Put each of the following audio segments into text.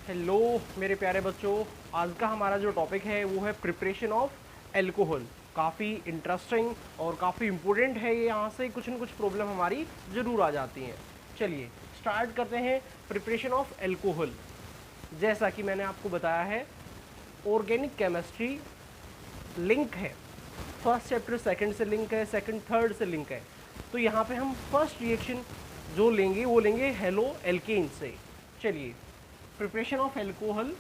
Hello मेरे प्यारे बच्चों, आज का हमारा जो टॉपिक है वो है प्रिपरेशन ऑफ एल्कोहल। काफ़ी इंटरेस्टिंग और काफ़ी इम्पोर्टेंट है ये। यहाँ से कुछ न कुछ प्रॉब्लम हमारी ज़रूर आ जाती हैं। चलिए स्टार्ट करते हैं प्रिपरेशन ऑफ एल्कोहल। जैसा कि मैंने आपको बताया है, ऑर्गेनिक केमिस्ट्री लिंक है। फर्स्ट चैप्टर सेकंड से लिंक है, सेकंड थर्ड से लिंक है। तो यहाँ पे हम फर्स्ट रिएक्शन जो लेंगे वो लेंगे हेलो एल्केन से। चलिए, preparation of alcohol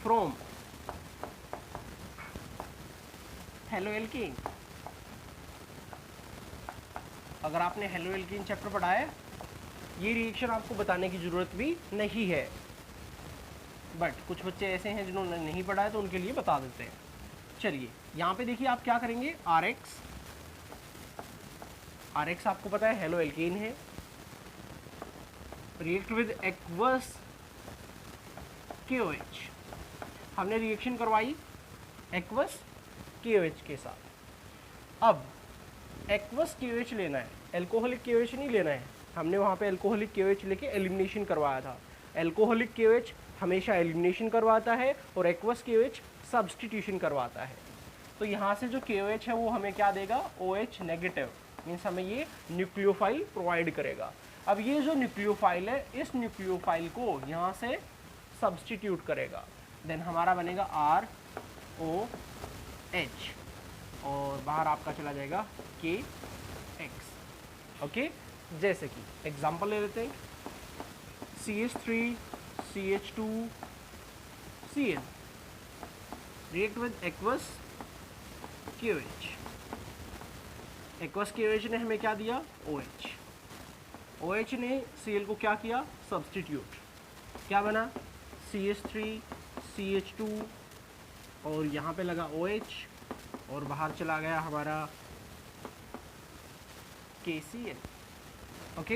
from halo alkane. अगर आपने हेलो एल्केन चैप्टर पढ़ा है, ये रिएक्शन आपको बताने की ज़रूरत भी नहीं है, बट कुछ बच्चे ऐसे हैं जिन्होंने नहीं पढ़ा है तो उनके लिए बता देते हैं। चलिए यहाँ पे देखिए, आप क्या करेंगे, आर एक्स आपको पता है हेलो एल्केन है। React with aqueous KOH। हमने रिएक्शन करवाई एक्वस KOH के साथ। अब एक्वस KOH लेना है, एल्कोहलिक KOH नहीं लेना है। हमने वहाँ पे एल्कोहलिक KOH लेके एलिमिनेशन करवाया था। एल्कोहलिक KOH हमेशा एलिमिनेशन करवाता है और एक्वस KOH सब्सटीट्यूशन करवाता है। तो यहाँ से जो KOH है वो हमें क्या देगा, OH नेगेटिव, मीन्स हमें ये न्यूक्लियोफाइल प्रोवाइड करेगा। अब ये जो न्यूक्लियोफाइल है, इस न्यूक्लियोफाइल को यहाँ से सब्सटीट्यूट करेगा, देन हमारा बनेगा ROH और बाहर आपका चला जाएगा KX। ओके, जैसे कि एग्जांपल ले लेते हैं, CH3 CH2 Cl react with aqueous KOH। Aqueous KOH ने हमें क्या दिया, OH। OH ने Cl को क्या किया, सब्सटीट्यूट। क्या बना, CH3 CH2 और यहाँ पे लगा OH और बाहर चला गया हमारा KCl। ओके,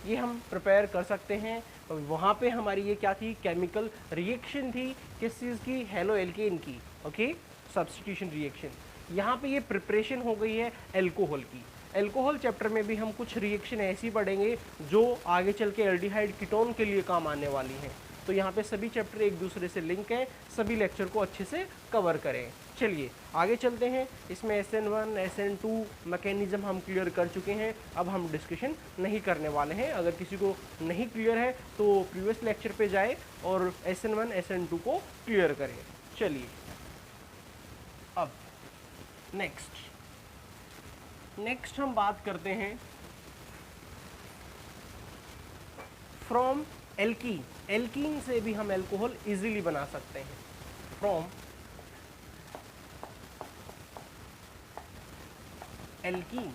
ये हम प्रिपेयर कर सकते हैं। वहाँ पे हमारी ये क्या थी, केमिकल रिएक्शन थी, किस चीज़ की, हेलो एल्केन की। Okay, substitution reaction. यहाँ पे ये प्रिपरेशन हो गई है एल्कोहल की। एल्कोहल चैप्टर में भी हम कुछ रिएक्शन ऐसी पढ़ेंगे जो आगे चल के एल्डिहाइड कीटोन के लिए काम आने वाली हैं। तो यहाँ पे सभी चैप्टर एक दूसरे से लिंक है, सभी लेक्चर को अच्छे से कवर करें। चलिए आगे चलते हैं। इसमें SN1 SN2 मैकेनिज्म हम क्लियर कर चुके हैं, अब हम डिस्कशन नहीं करने वाले हैं। अगर किसी को नहीं क्लियर है तो प्रीवियस लेक्चर पे जाए और SN1 SN2 को क्लियर करें। चलिए अब नेक्स्ट हम बात करते हैं फ्रॉम एल्कीन। एल्कीन से भी हम एल्कोहल इजीली बना सकते हैं, फ्रॉम एल्कीन।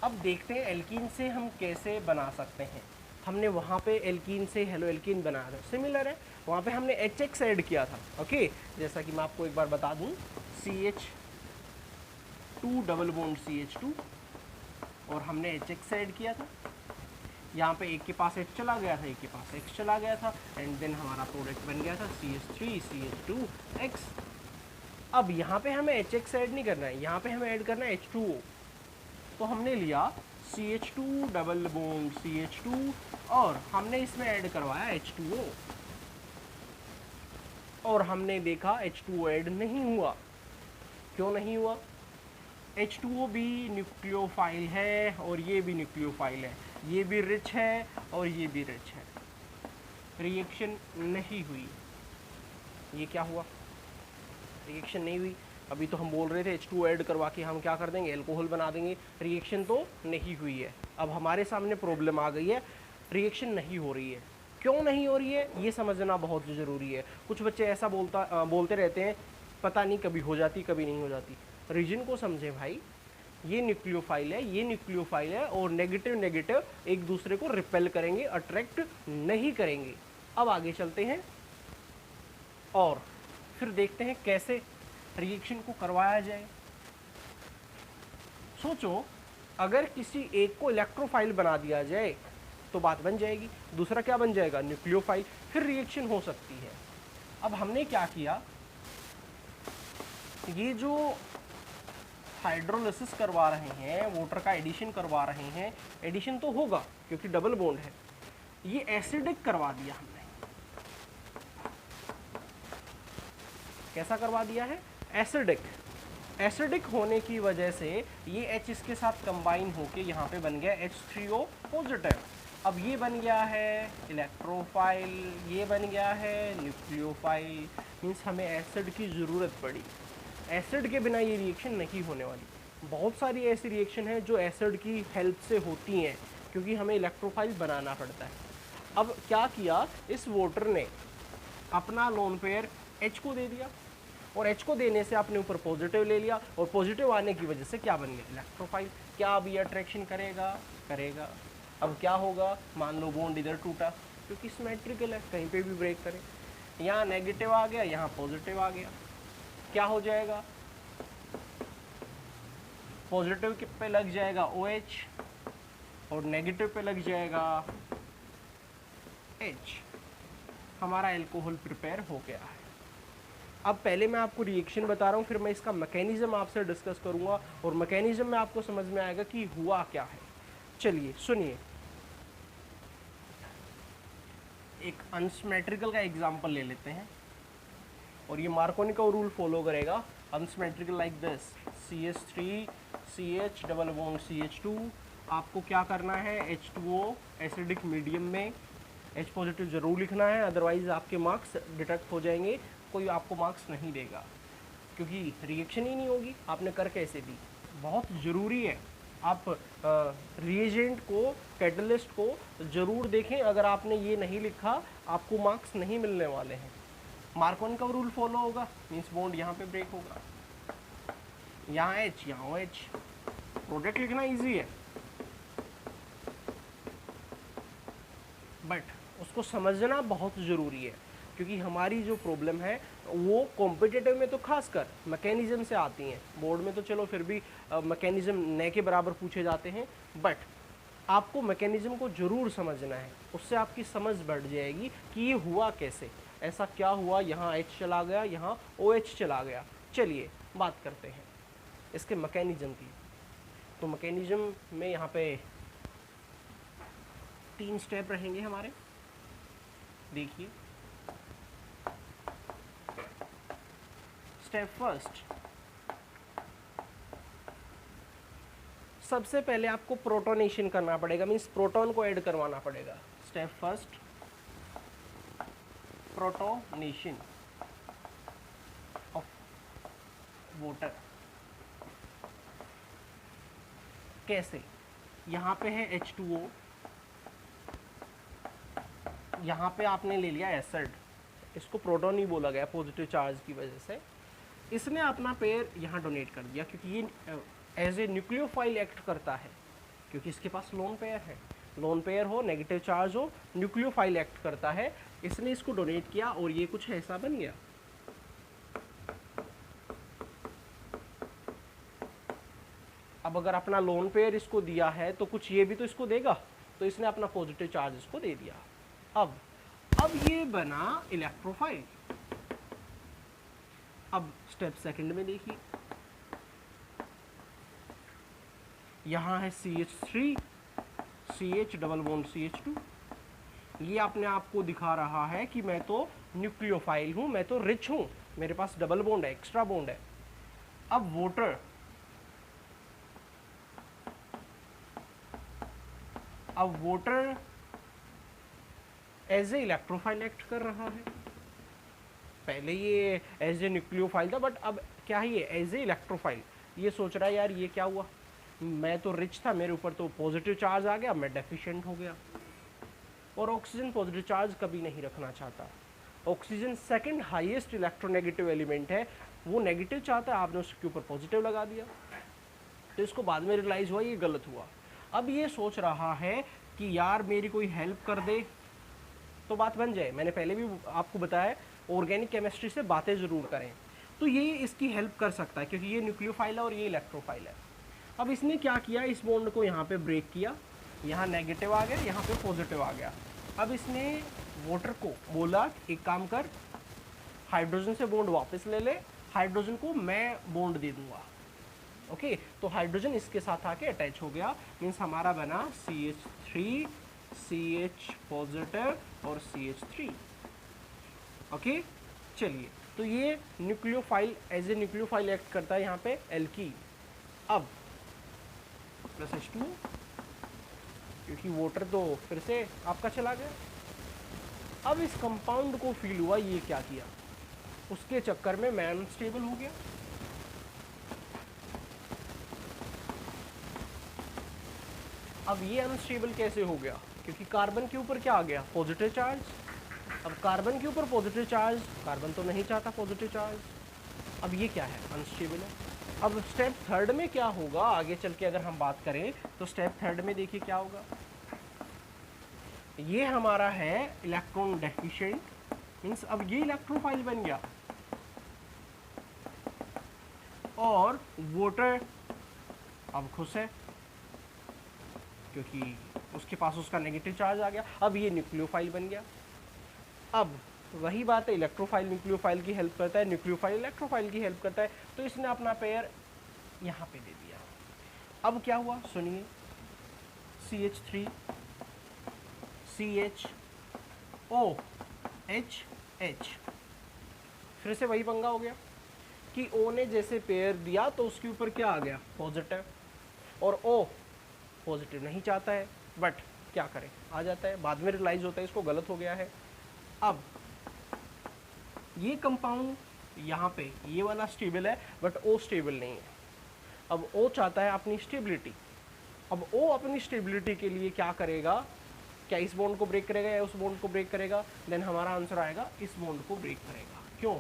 अब देखते हैं एल्कीन से हम कैसे बना सकते हैं। हमने वहाँ पे एल्कीन से हेलो एल्कीन बनाया था, सिमिलर है। वहाँ पे हमने HX ऐड किया था। ओके, जैसा कि मैं आपको एक बार बता दूँ, CH2 डबल बॉन्ड CH2 और हमने HX ऐड किया था। यहाँ पे एक के पास H चला गया था, एक के पास X चला गया था, एंड देन हमारा प्रोडक्ट बन गया था CH3 CH2X। अब यहाँ पे हमें HX ऐड नहीं करना है, यहाँ पे हमें ऐड करना है H2O। तो हमने लिया CH2 डबल बॉन्ड CH2 और हमने इसमें ऐड करवाया H2O और हमने देखा H2O ऐड नहीं हुआ। क्यों नहीं हुआ, H2O भी न्यूक्लियोफाइल है और ये भी न्यूक्लियोफाइल है, ये भी रिच है और ये भी रिच है। रिएक्शन नहीं हुई। ये क्या हुआ, रिएक्शन नहीं हुई। अभी तो हम बोल रहे थे H2O ऐड करवा के हम क्या कर देंगे, एल्कोहल बना देंगे। रिएक्शन तो नहीं हुई है। अब हमारे सामने प्रॉब्लम आ गई है, रिएक्शन नहीं हो रही है। क्यों नहीं हो रही है ये समझना बहुत ज़रूरी है। कुछ बच्चे ऐसा बोलते रहते हैं, पता नहीं कभी हो जाती कभी नहीं हो जाती। रीजन को समझें भाई, ये न्यूक्लियोफाइल है, ये न्यूक्लियोफाइल है और नेगेटिव एक दूसरे को रिपेल करेंगे, अट्रैक्ट नहीं करेंगे। अब आगे चलते हैं और फिर देखते हैं कैसे रिएक्शन को करवाया जाए। सोचो, अगर किसी एक को इलेक्ट्रोफाइल बना दिया जाए तो बात बन जाएगी, दूसरा क्या बन जाएगा, न्यूक्लियोफाइल, फिर रिएक्शन हो सकती है। अब हमने क्या किया, ये जो हाइड्रोलिसिस करवा रहे हैं, वाटर का एडिशन करवा रहे हैं, एडिशन तो होगा क्योंकि डबल बॉन्ड है, ये एसिडिक करवा दिया हमने। कैसा करवा दिया है? एसिडिक। एसिडिक होने की वजह से ये H इसके साथ कंबाइन होके यहाँ पे बन गया H3O पॉजिटिव। अब ये बन गया है इलेक्ट्रोफाइल, ये बन गया है न्यूक्लियोफाइल। मीन्स हमें एसिड की ज़रूरत पड़ी। एसिड के बिना ये रिएक्शन नहीं होने वाली। बहुत सारी ऐसी रिएक्शन है जो एसिड की हेल्प से होती हैं, क्योंकि हमें इलेक्ट्रोफाइल बनाना पड़ता है। अब क्या किया, इस वोटर ने अपना लोन पेयर H को दे दिया, और H को देने से आपने ऊपर पॉजिटिव ले लिया, और पॉजिटिव आने की वजह से क्या बन गया? इलेक्ट्रोफाइल। क्या अब ये अट्रैक्शन करेगा? करेगा। अब क्या होगा? मान लो बॉन्ड इधर टूटा, क्योंकि सिमेट्रिकल है, कहीं पे भी ब्रेक करे। यहाँ नेगेटिव आ गया, यहाँ पॉजिटिव आ गया, क्या हो जाएगा? पॉजिटिव पे लग जाएगा OH और नेगेटिव पे लग जाएगा H। हमारा एल्कोहल प्रिपेयर हो गया है। अब पहले मैं आपको रिएक्शन बता रहा हूँ, फिर मैं इसका मैकेनिज्म आपसे डिस्कस करूँगा, और मैकेनिज्म में आपको समझ में आएगा कि हुआ क्या है। चलिए सुनिए, एक अनसिमेट्रिकल का एग्जांपल ले लेते हैं, और ये मार्कोनी का रूल फॉलो करेगा। Unsymmetrical like this, CH3 CH double bond CH2। आपको क्या करना है? H2O एसिडिक मीडियम में H पॉजिटिव जरूर लिखना है, अदरवाइज आपके मार्क्स डिडक्ट हो जाएंगे, कोई आपको मार्क्स नहीं देगा, क्योंकि रिएक्शन ही नहीं होगी, आपने कर कैसे दी। बहुत ज़रूरी है आप रिएजेंट को, कैटलिस्ट को ज़रूर देखें। अगर आपने ये नहीं लिखा, आपको मार्क्स नहीं मिलने वाले हैं। मार्कोनी का रूल फॉलो होगा, मीन्स बॉन्ड यहाँ पे ब्रेक होगा, यहाँ H, यहाँ OH। प्रोडक्ट लिखना इजी है, बट उसको समझना बहुत ज़रूरी है, क्योंकि हमारी जो प्रॉब्लम है वो कॉम्पिटिटिव में तो खासकर मैकेनिज्म से आती हैं। बोर्ड में तो चलो फिर भी मैकेनिज्म न के बराबर पूछे जाते हैं, बट आपको मैकेनिज्म को ज़रूर समझना है, उससे आपकी समझ बढ़ जाएगी कि ये हुआ कैसे, ऐसा क्या हुआ, यहाँ H चला गया, यहाँ OH चला गया। चलिए बात करते हैं इसके मैकेनिज्म की। तो मैकेनिज्म में यहाँ पे 3 स्टेप रहेंगे हमारे, देखिए। स्टेप फर्स्ट, सबसे पहले आपको प्रोटोनेशन करना पड़ेगा, मीन्स प्रोटॉन को ऐड करवाना पड़ेगा। Step first, protonation of water. कैसे? यहाँ पे है H2O, यहाँ पे आपने ले लिया एसिड, इसको प्रोटॉन ही बोला गया पॉजिटिव चार्ज की वजह से। इसने अपना पेयर यहाँ डोनेट कर दिया, क्योंकि ये एज ए न्यूक्लियोफाइल एक्ट करता है, क्योंकि इसके पास लोन पेयर है। लोन पेयर हो, नेगेटिव चार्ज हो, न्यूक्लियोफाइल एक्ट करता है। इसने इसको डोनेट किया और ये कुछ ऐसा बन गया। अब अगर अपना लोन पेयर इसको दिया है तो कुछ ये भी तो इसको देगा, तो इसने अपना पॉजिटिव चार्ज इसको दे दिया। अब ये बना इलेक्ट्रोफाइल। अब स्टेप सेकंड में देखिए, यहाँ है CH3 CH double bond CH2। ये अपने आप को दिखा रहा है कि मैं तो न्यूक्लियोफाइल हूँ, मैं तो रिच हूँ, मेरे पास डबल बॉन्ड है, एक्स्ट्रा बॉन्ड है। अब water as a electrophile act कर रहा है। पहले ये एज ए न्यूक्लियोफाइल था, बट अब क्या है, ये एज ए इलेक्ट्रोफाइल। ये सोच रहा है यार ये क्या हुआ, मैं तो रिच था, मेरे ऊपर तो पॉजिटिव चार्ज आ गया, मैं डेफिशिएंट हो गया। और ऑक्सीजन पॉजिटिव चार्ज कभी नहीं रखना चाहता। Oxygen second highest electronegative element है, वो नेगेटिव चाहता है, आपने उसके ऊपर पॉजिटिव लगा दिया। तो इसको बाद में रियलाइज़ हुआ ये गलत हुआ। अब ये सोच रहा है कि यार मेरी कोई हेल्प कर दे तो बात बन जाए। मैंने पहले भी आपको बताया, ऑर्गेनिक केमिस्ट्री से बातें ज़रूर करें, तो ये इसकी हेल्प कर सकता है, क्योंकि ये न्यूक्लियोफाइल है और ये इलेक्ट्रोफाइल है। अब इसने क्या किया, इस बॉन्ड को यहाँ पे ब्रेक किया, यहाँ नेगेटिव आ गया, यहाँ पे पॉजिटिव आ गया। अब इसने वाटर को बोला एक काम कर, हाइड्रोजन से बॉन्ड वापस ले ले, हाइड्रोजन को मैं बॉन्ड दे दूंगा। ओके, तो हाइड्रोजन इसके साथ आके अटैच हो गया, मीन्स हमारा बना CH3 CH पॉजिटिव और CH3। ओके, चलिए, तो ये nucleophile as a nucleophile act करता है यहाँ पे एल्कीन। अब प्लस H2, क्योंकि वाटर तो फिर से आपका चला गया। अब इस कंपाउंड को फील हुआ, ये क्या किया, उसके चक्कर में मैं अनस्टेबल हो गया। अब ये अनस्टेबल कैसे हो गया, क्योंकि कार्बन के ऊपर क्या आ गया, पॉजिटिव चार्ज। अब कार्बन के ऊपर पॉजिटिव चार्ज, कार्बन तो नहीं चाहता पॉजिटिव चार्ज, अब ये क्या है, अनस्टेबल है। अब स्टेप थर्ड में क्या होगा, आगे चल के अगर हम बात करें तो स्टेप थर्ड में देखिए क्या होगा। ये हमारा है इलेक्ट्रॉन डेफिशिएंट, मीन्स अब ये इलेक्ट्रोफाइल बन गया, और वाटर अब खुश है क्योंकि उसके पास उसका नेगेटिव चार्ज आ गया। अब ये न्यूक्लियोफाइल बन गया। अब वही बात है, इलेक्ट्रोफाइल न्यूक्लियोफाइल की हेल्प करता है, न्यूक्लियोफाइल इलेक्ट्रोफाइल की हेल्प करता है, तो इसने अपना पेयर यहाँ पे दे दिया। अब क्या हुआ सुनिए, CH3 CHOH, फिर से वही पंगा हो गया कि O ने जैसे पेयर दिया तो उसके ऊपर क्या आ गया, पॉजिटिव, और O पॉजिटिव नहीं चाहता है, बट क्या करें, आ जाता है। बाद में रियलाइज होता है इसको गलत हो गया है। अब ये कंपाउंड यहाँ पे ये वाला स्टेबल है, बट O स्टेबल नहीं है। अब O चाहता है अपनी स्टेबिलिटी। अब O अपनी स्टेबिलिटी के लिए क्या करेगा, क्या इस बॉन्ड को ब्रेक करेगा या उस बॉन्ड को ब्रेक करेगा, देन हमारा आंसर आएगा इस बॉन्ड को ब्रेक करेगा। क्यों,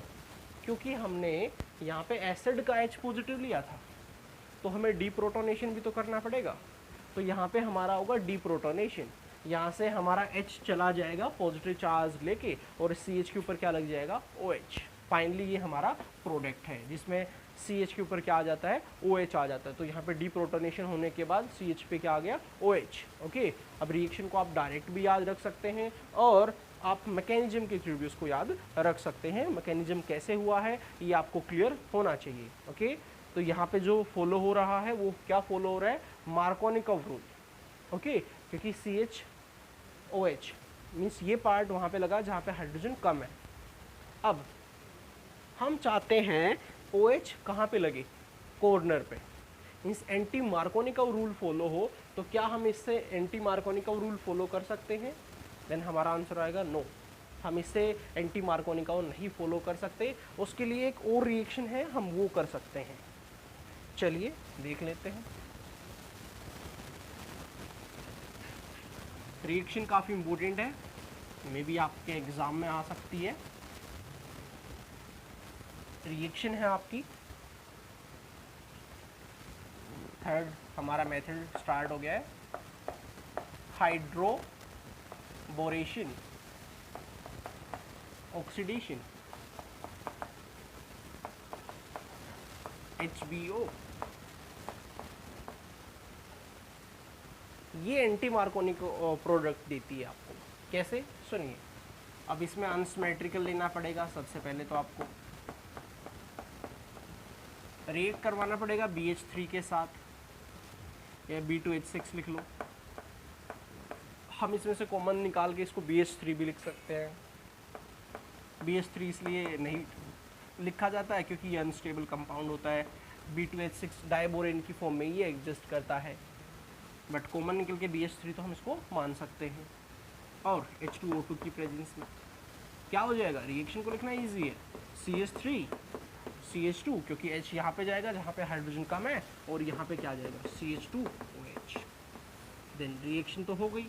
क्योंकि हमने यहाँ पे एसिड का H पॉजिटिव लिया था, तो हमें डीप्रोटोनेशन भी तो करना पड़ेगा। तो यहाँ पे हमारा होगा डीप्रोटोनेशन, यहाँ से हमारा H चला जाएगा पॉजिटिव चार्ज लेके, और CH के ऊपर क्या लग जाएगा, OH। फाइनली ये हमारा प्रोडक्ट है जिसमें CH के ऊपर क्या आ जाता है, OH आ जाता है। तो यहाँ पे डीप्रोटोनेशन होने के बाद CH पे क्या आ गया, OH। ओके, अब रिएक्शन को आप डायरेक्ट भी याद रख सकते हैं, और आप मैकेनिज्म के थ्रू भी उसको याद रख सकते हैं। मैकेनिज्म कैसे हुआ है ये आपको क्लियर होना चाहिए। ओके, तो यहाँ पे जो फॉलो हो रहा है वो क्या फॉलो हो रहा है, मार्कोनिकॉव रूल। ओके, क्योंकि CHOH मीन्स ये पार्ट वहाँ पे लगा जहाँ पे हाइड्रोजन कम है। अब हम चाहते हैं OH कहाँ पे लगे, कॉर्नर पे, means anti Markovnikov rule follow हो। तो क्या हम इससे एंटी मार्कोनिकॉव रूल फॉलो कर सकते हैं, देन हमारा आंसर आएगा नो, हम इससे एंटी मार्कोनिकॉव नहीं फॉलो कर सकते। उसके लिए एक और रिएक्शन है, हम वो कर सकते हैं। चलिए देख लेते हैं। रिएक्शन काफ़ी इम्पोर्टेंट है, मे बी आपके एग्ज़ाम में आ सकती है। रिएक्शन है आपकी थर्ड, हमारा मेथड स्टार्ट हो गया है, हाइड्रोबोरेशन, ऑक्सीडेशन, HBO। ये एंटी मार्कोनिक प्रोडक्ट देती है आपको। कैसे, सुनिए। अब इसमें अनसिमेट्रिकल लेना पड़ेगा। सबसे पहले तो आपको रिएक्ट करवाना पड़ेगा BH3 के साथ, या B2H6 लिख लो। हम इसमें से कॉमन निकाल के इसको BH3 भी लिख सकते हैं। BH3 इसलिए नहीं लिखा जाता है क्योंकि ये अनस्टेबल कंपाउंड होता है। B2H6 डाइबोरेन की फॉर्म में ये एग्जिस्ट करता है, बट कॉमन निकल के BH3 तो हम इसको मान सकते हैं। और H2O2 की प्रेजेंस में क्या हो जाएगा, रिएक्शन को लिखना इजी है, CH3 CH2, क्योंकि H यहाँ पे जाएगा जहाँ पे हाइड्रोजन कम है, और यहाँ पे क्या जाएगा, CH2OH। देन रिएक्शन तो हो गई।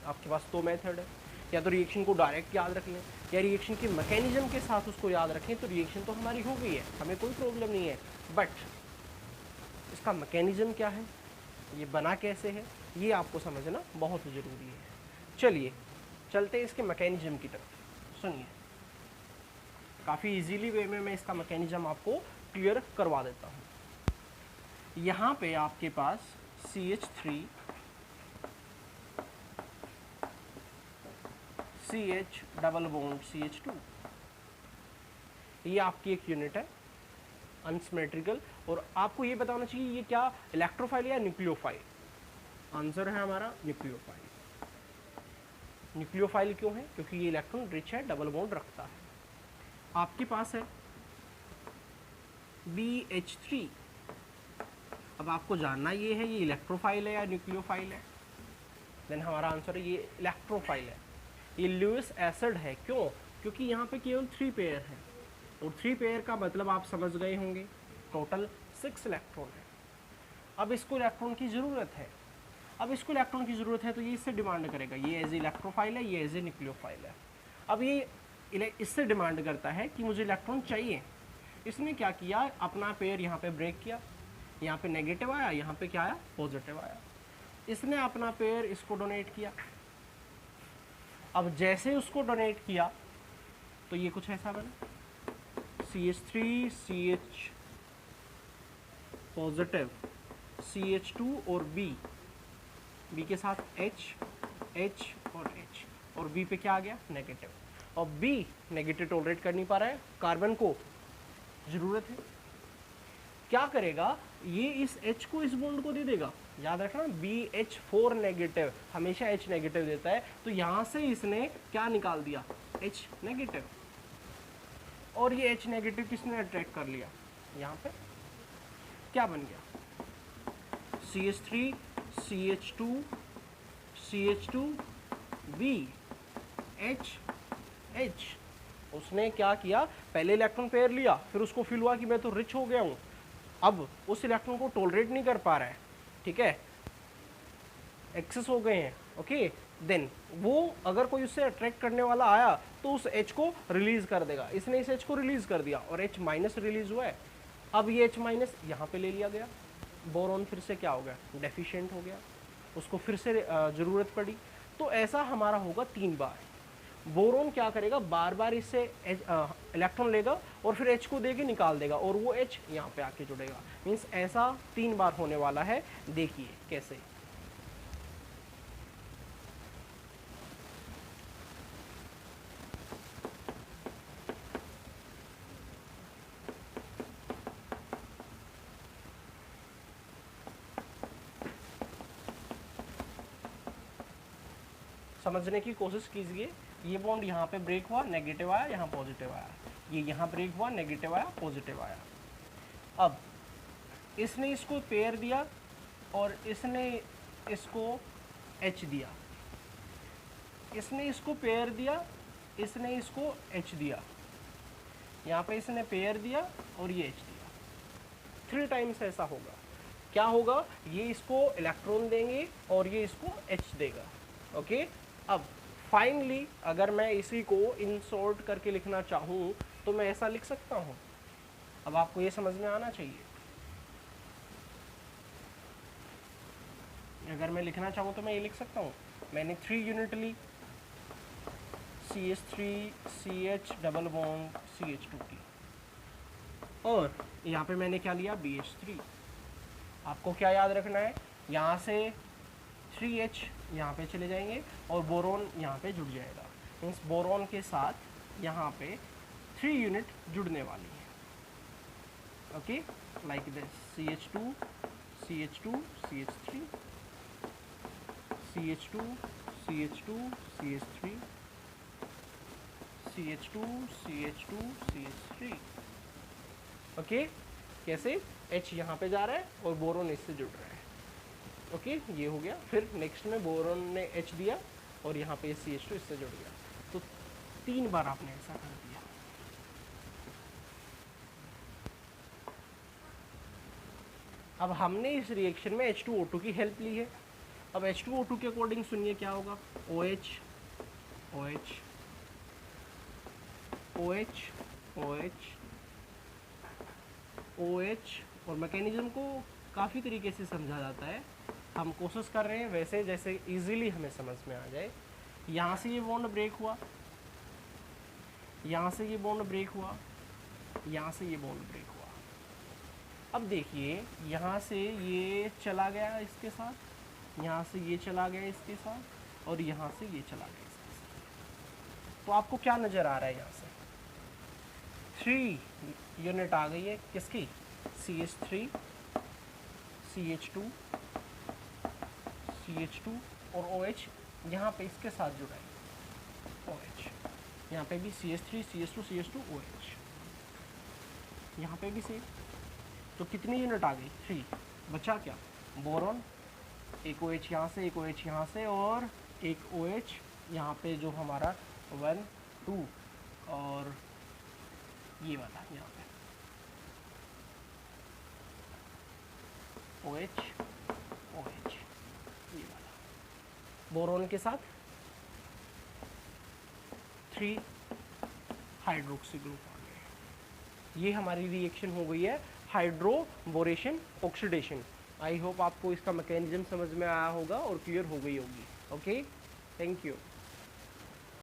आपके पास दो मेथड है, या तो रिएक्शन को डायरेक्ट याद रख लें, या रिएक्शन के मैकेनिज्म के साथ उसको याद रखें। तो रिएक्शन तो हमारी हो गई है, हमें कोई प्रॉब्लम नहीं है, बट इसका मैकेनिज्म क्या है, ये बना कैसे है, ये आपको समझना बहुत ज़रूरी है। चलिए चलते हैं इसके मैकेनिज्म की तरफ। सुनिए, काफ़ी इजीली वे में मैं इसका मैकेनिज्म आपको क्लियर करवा देता हूँ। यहाँ पे आपके पास CH3 CH double bond CH2, ये आपकी एक यूनिट है अनसिमेट्रिकल। और आपको ये बताना चाहिए ये क्या इलेक्ट्रोफाइल या न्यूक्लियोफाइल, आंसर है हमारा न्यूक्लियोफाइल। न्यूक्लियोफाइल क्यों है? क्योंकि ये इलेक्ट्रॉन रिच है, डबल बॉन्ड रखता है। आपके पास है BH3। अब आपको जानना ये है ये इलेक्ट्रोफाइल है या न्यूक्लियोफाइल है। देन हमारा आंसर है ये इलेक्ट्रोफाइल है। ये लुईस एसिड है। क्यों? क्योंकि यहाँ पे केवल 3 पेयर है, और 3 पेयर का मतलब आप समझ गए होंगे, टोटल 6 इलेक्ट्रॉन है। अब इसको इलेक्ट्रॉन की ज़रूरत है। अब इसको इलेक्ट्रॉन की ज़रूरत है तो ये इससे डिमांड करेगा, ये एज इलेक्ट्रोफाइल है, ये एज ए न्यूक्लियोफाइल है। अब ये इससे डिमांड करता है कि मुझे इलेक्ट्रॉन चाहिए। इसने क्या किया, अपना पेयर यहाँ पे ब्रेक किया, यहाँ पे नेगेटिव आया, यहाँ पे क्या आया, पॉजिटिव आया। इसने अपना पेयर इसको डोनेट किया। अब जैसे उसको डोनेट किया तो ये कुछ ऐसा बना, CH3 CH पॉजिटिव, CH2 और B के साथ H और B पे क्या आ गया, नेगेटिव। और B नेगेटिव टॉलरेट कर नहीं पा रहा है, कार्बन को ज़रूरत है, क्या करेगा, ये इस H को इस बॉन्ड को दे देगा। याद रखना BH4 नेगेटिव हमेशा H नेगेटिव देता है, तो यहाँ से इसने क्या निकाल दिया, H नेगेटिव। और ये H नेगेटिव किसने अट्रैक्ट कर लिया, यहाँ पे क्या बन गया, CH3 CH2 B H। उसने क्या किया, पहले इलेक्ट्रॉन पेयर लिया, फिर उसको फील हुआ कि मैं तो रिच हो गया हूँ, अब उस इलेक्ट्रॉन को टॉलरेट नहीं कर पा रहा है, ठीक है, एक्सेस हो गए हैं, ओके। देन वो अगर कोई उससे अट्रैक्ट करने वाला आया तो उस H को रिलीज कर देगा। इसने इस H को रिलीज कर दिया और H माइनस रिलीज हुआ है। अब ये H माइनस यहाँ पे ले लिया गया, बोरॉन फिर से क्या हो गया, डेफिशिएंट हो गया, उसको फिर से ज़रूरत पड़ी। तो ऐसा हमारा होगा 3 बार। बोरॉन क्या करेगा, बार बार इससे इलेक्ट्रॉन लेगा और फिर H को दे के निकाल देगा, और वो H यहाँ पे आके जुड़ेगा। मीन्स ऐसा 3 बार होने वाला है। देखिए कैसे। समझने की कोशिश कीजिए। ये बॉन्ड यहाँ पे ब्रेक हुआ, नेगेटिव आया, यहाँ पॉजिटिव आया, ये यहाँ ब्रेक हुआ, नेगेटिव आया, पॉजिटिव आया। अब इसने इसको पेयर दिया और इसने इसको H दिया, इसने इसको पेयर दिया, इसने इसको H दिया, यहाँ पे इसने पेयर दिया और ये H दिया। 3 टाइम्स ऐसा होगा। क्या होगा, ये इसको इलेक्ट्रॉन देंगे और ये इसको H देगा, ओके। अब फाइनली अगर मैं इसी को इंसर्ट करके लिखना चाहूँ तो मैं ऐसा लिख सकता हूँ। अब आपको ये समझ में आना चाहिए। अगर मैं लिखना चाहूँ तो मैं ये लिख सकता हूँ, मैंने 3 यूनिट ली, CH3 CH double bond CH2 की, और यहाँ पे मैंने क्या लिया, BH3। आपको क्या याद रखना है, यहाँ से 3H यहाँ पे चले जाएंगे और बोरॉन यहाँ पे जुड़ जाएगा। मीन्स बोरॉन के साथ यहाँ पे 3 यूनिट जुड़ने वाली है, okay, like this, CH2 CH2 CH3 CH2 CH2 CH3 CH2 CH2 CH3, okay. कैसे, H यहाँ पे जा रहा है और बोरॉन इससे जुड़ रहा है, ओके, ये हो गया। फिर नेक्स्ट में बोरॉन ने H दिया और यहाँ पे CH2 इससे जुड़ गया। तो 3 बार आपने ऐसा कर दिया। अब हमने इस रिएक्शन में H2O2 की हेल्प ली है। अब H2O2 के अकॉर्डिंग सुनिए क्या होगा, OH OH OH OH OH, और मैकेनिज्म को काफ़ी तरीके से समझा जाता है। हम कोशिश कर रहे हैं वैसे जैसे इजीली हमें समझ में आ जाए। यहाँ से ये बॉन्ड ब्रेक हुआ, यहाँ से ये बॉन्ड ब्रेक हुआ, यहाँ से ये बॉन्ड ब्रेक हुआ। अब देखिए यहाँ से ये चला गया इसके साथ, यहाँ से ये चला गया इसके साथ, और यहाँ से ये चला गया इसके साथ। तो आपको क्या नज़र आ रहा है, यहाँ से 3 यूनिट आ गई है किसकी, CH3 CH2 CH2 और OH यहाँ पे इसके साथ जुड़ा है। OH, यहाँ पे भी CH3 CH2 CH2 OH, यहाँ पे भी सेम। तो कितनी यूनिट आ गई? 3। बचा क्या? बोरॉन, एक OH यहाँ से, एक OH यहाँ से, और एक OH यहाँ पे जो हमारा 1 2 और ये वाला यहाँ पे OH OH, ये वाला बोरॉन के साथ 3 हाइड्रोक्सी ग्रुप आ गए। ये हमारी रिएक्शन हो गई है हाइड्रोबोरेशन ऑक्सीडेशन। आई होप आपको इसका मैकेनिज्म समझ में आया होगा और क्लियर हो गई होगी। Okay, thank you.